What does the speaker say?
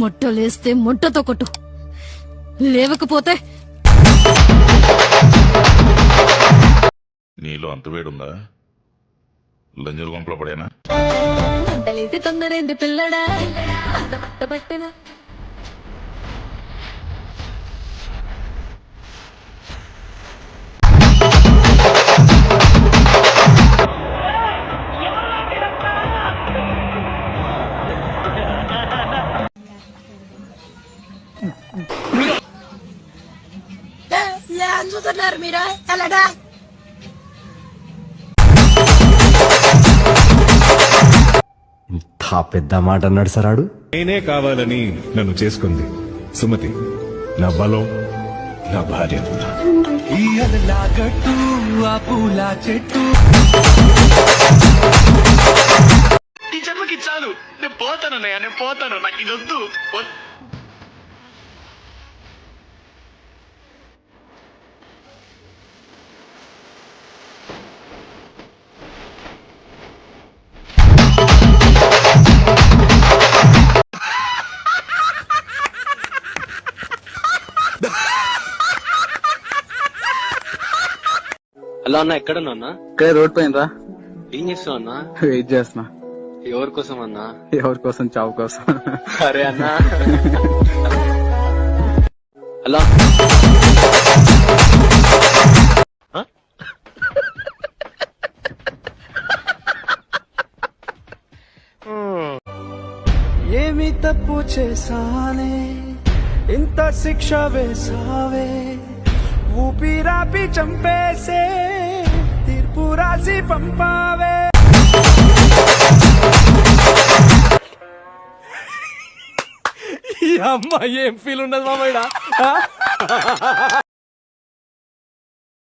మొట్టలేస్తే మొట్టతో కొట్టు, లేవకపోతే నీలో అంత వేడుందా? లంజరు గుంపలో పడేనా? తొందరైంది పిల్లడా పట్టిన చూస్తున్నారు మీరు వెళ్ళడా? ఇంత పెద్ద మాట అన్నాడు సరాడు. నేనే కావాలని నన్ను చేసుకుంది సుమతి, నా బలం, నా భార్య. ఈ జన్మకి చాలు, నేను పోతానన్నయ్య, నేను పోతాను, నాకు ఇది వద్దు. హలో అన్న, ఎక్కడున్నా అన్నా? ఇక్కడ రోడ్ పైన రా. ఏం చేస్తావు అన్నా? వెయిట్ చేస్తున్నా. ఎవరి కోసం అన్నా? ఎవరి కోసం? చావు కోసం. అరే అన్నా. హలో ఏమి తప్పు చేసానే, ఇంత శిక్ష వేసావే, ఊపిరాపి చంపేసే, తీర్పు రాసి పంపావే. ఈ అమ్మాయి ఏం ఫీల్ ఉన్నది మామయ్య?